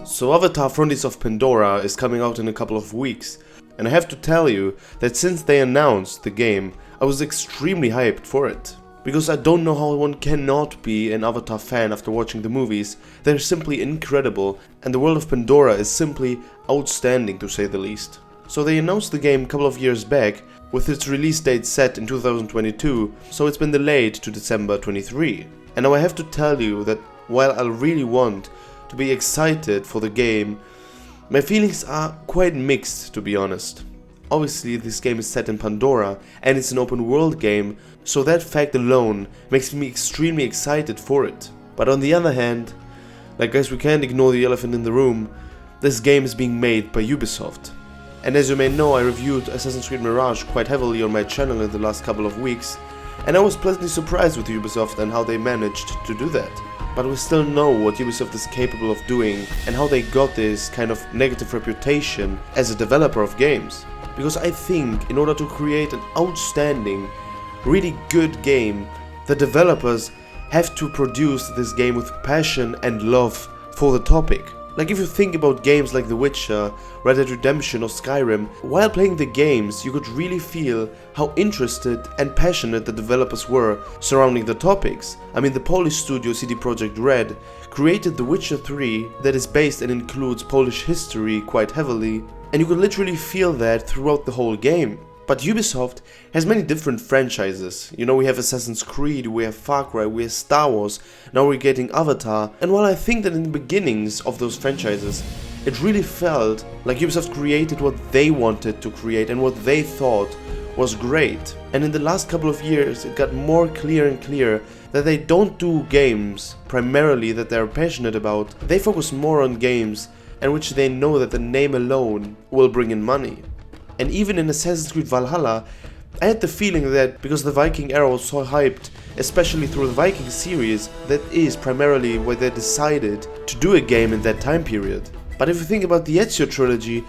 So Avatar Frontiers of Pandora is coming out in a couple of weeks, and I have to tell you that since they announced the game, I was extremely hyped for it. Because I don't know how one cannot be an Avatar fan after watching the movies. They're simply incredible, and the world of Pandora is simply outstanding to say the least. So they announced the game a couple of years back, with its release date set in 2022, so it's been delayed to December 23. And now I have to tell you that while I really want to be excited for the game, my feelings are quite mixed, to be honest. Obviously this game is set in Pandora and it's an open world game, so that fact alone makes me extremely excited for it. But on the other hand, like guys, we can't ignore the elephant in the room. This game is being made by Ubisoft. And as you may know, I reviewed Assassin's Creed Mirage quite heavily on my channel in the last couple of weeks, and I was pleasantly surprised with Ubisoft and how they managed to do that. But we still know what Ubisoft is capable of doing and how they got this kind of negative reputation as a developer of games. Because I think in order to create an outstanding, really good game, the developers have to produce this game with passion and love for the topic. Like if you think about games like The Witcher, Red Dead Redemption or Skyrim, while playing the games you could really feel how interested and passionate the developers were surrounding the topics. I mean, the Polish studio CD Projekt Red created The Witcher 3 that is based and includes Polish history quite heavily, and you could literally feel that throughout the whole game. But Ubisoft has many different franchises. You know, we have Assassin's Creed, we have Far Cry, we have Star Wars, now we're getting Avatar. And while I think that in the beginnings of those franchises, it really felt like Ubisoft created what they wanted to create and what they thought was great. And in the last couple of years, it got more clear and clear that they don't do games primarily that they're passionate about. They focus more on games in which they know that the name alone will bring in money. And even in Assassin's Creed Valhalla, I had the feeling that because the Viking era was so hyped, especially through the Viking series, that is primarily why they decided to do a game in that time period. But if you think about the Ezio trilogy,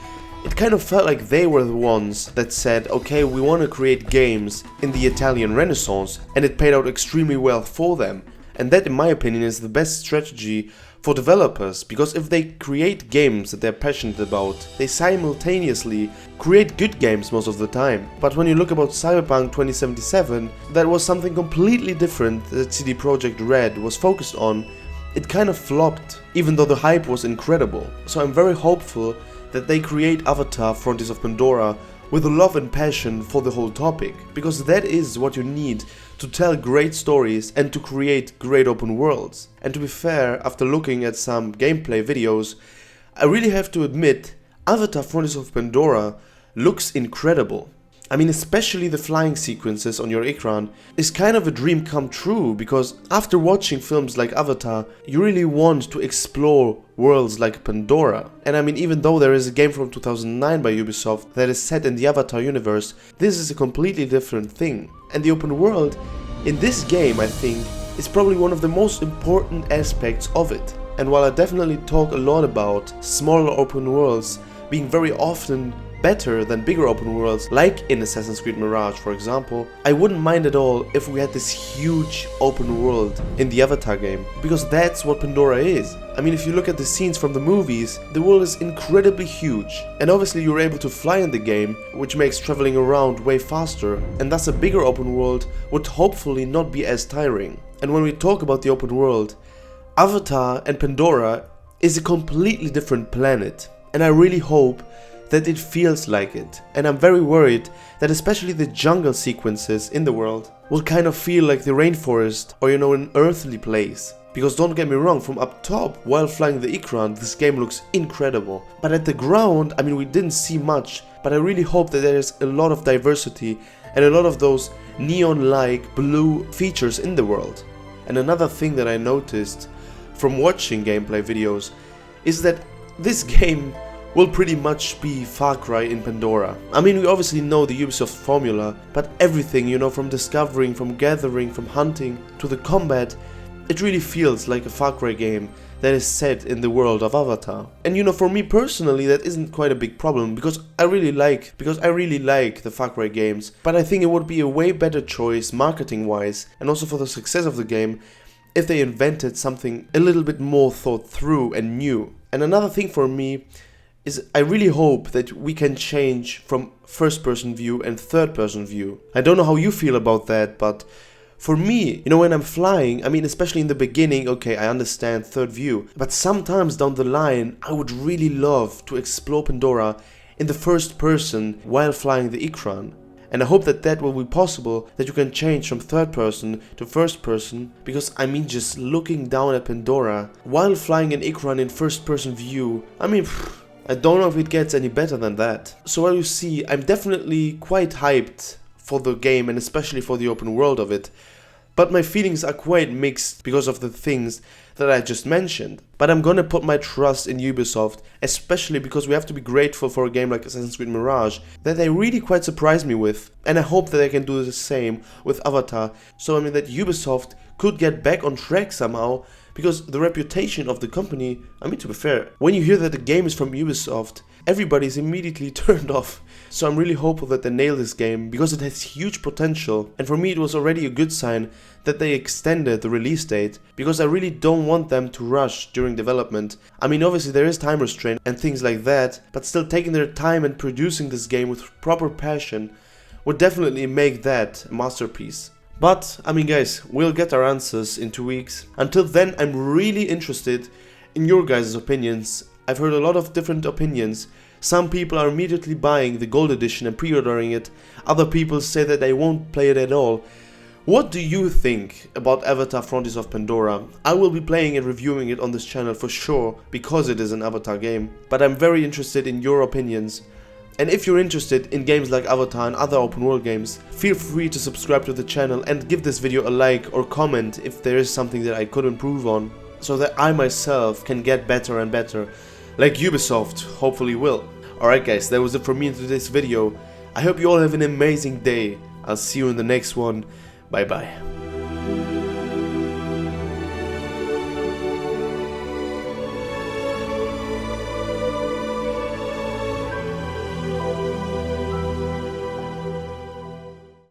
it kind of felt like they were the ones that said, okay, we want to create games in the Italian Renaissance, and it paid out extremely well for them. And that, in my opinion, is the best strategy for developers, because if they create games that they're passionate about, they simultaneously create good games most of the time. But when you look about Cyberpunk 2077, that was something completely different that CD Projekt Red was focused on. It kind of flopped, even though the hype was incredible. So I'm very hopeful that they create Avatar Frontiers of Pandora with a love and passion for the whole topic, because that is what you need to tell great stories and to create great open worlds. And to be fair, after looking at some gameplay videos, I really have to admit, Avatar Frontiers of Pandora looks incredible. I mean, especially the flying sequences on your Ikran is kind of a dream come true, because after watching films like Avatar, you really want to explore worlds like Pandora. And I mean, even though there is a game from 2009 by Ubisoft that is set in the Avatar universe, this is a completely different thing. And the open world in this game, I think, is probably one of the most important aspects of it. And while I definitely talk a lot about smaller open worlds being very often better than bigger open worlds, like in Assassin's Creed Mirage for example, I wouldn't mind at all if we had this huge open world in the Avatar game, because that's what Pandora is. I mean, if you look at the scenes from the movies, the world is incredibly huge, and obviously you're able to fly in the game, which makes traveling around way faster, and thus a bigger open world would hopefully not be as tiring. And when we talk about the open world, Avatar and Pandora is a completely different planet, and I really hope that it feels like it. And I'm very worried that especially the jungle sequences in the world will kind of feel like the rainforest or, you know, an earthly place. Because don't get me wrong, from up top while flying the Ikran, this game looks incredible. But at the ground, I mean, we didn't see much, but I really hope that there's a lot of diversity and a lot of those neon-like blue features in the world. And another thing that I noticed from watching gameplay videos is that this game will pretty much be Far Cry in Pandora. I mean, we obviously know the Ubisoft formula, but everything, you know, from discovering, from gathering, from hunting to the combat, it really feels like a Far Cry game that is set in the world of Avatar. And you know, for me personally, that isn't quite a big problem, because I really like the Far Cry games, but I think it would be a way better choice marketing wise and also for the success of the game if they invented something a little bit more thought through and new. And another thing for me is I really hope that we can change from first person view and third person view. I don't know how you feel about that, but for me, when I'm flying, I mean, especially in the beginning, okay, I understand third view, but sometimes down the line, I would really love to explore Pandora in the first person while flying the Ikran. And I hope that that will be possible, that you can change from third person to first person, because I mean, just looking down at Pandora while flying an Ikran in first person view, I mean, I don't know if it gets any better than that. So as you see, I'm definitely quite hyped for the game and especially for the open world of it. But my feelings are quite mixed because of the things that I just mentioned. But I'm gonna put my trust in Ubisoft, especially because we have to be grateful for a game like Assassin's Creed Mirage that they really quite surprised me with. And I hope that they can do the same with Avatar. So I mean that Ubisoft could get back on track somehow, because the reputation of the company, I mean, to be fair, when you hear that the game is from Ubisoft, everybody's immediately turned off. So I'm really hopeful that they nail this game, because it has huge potential. And for me it was already a good sign that they extended the release date, because I really don't want them to rush during development. I mean, obviously there is time restraint and things like that, but still taking their time and producing this game with proper passion would definitely make that a masterpiece. But, I mean guys, we'll get our answers in 2 weeks. Until then, I'm really interested in your guys' opinions. I've heard a lot of different opinions. Some people are immediately buying the gold edition and pre-ordering it. Other people say that they won't play it at all. What do you think about Avatar Frontiers of Pandora? I will be playing and reviewing it on this channel for sure, because it is an Avatar game. But I'm very interested in your opinions. And if you're interested in games like Avatar and other open world games, feel free to subscribe to the channel and give this video a like or comment if there is something that I could improve on, so that I myself can get better and better, like Ubisoft hopefully will. Alright guys, that was it from me in today's video. I hope you all have an amazing day. I'll see you in the next one. Bye bye.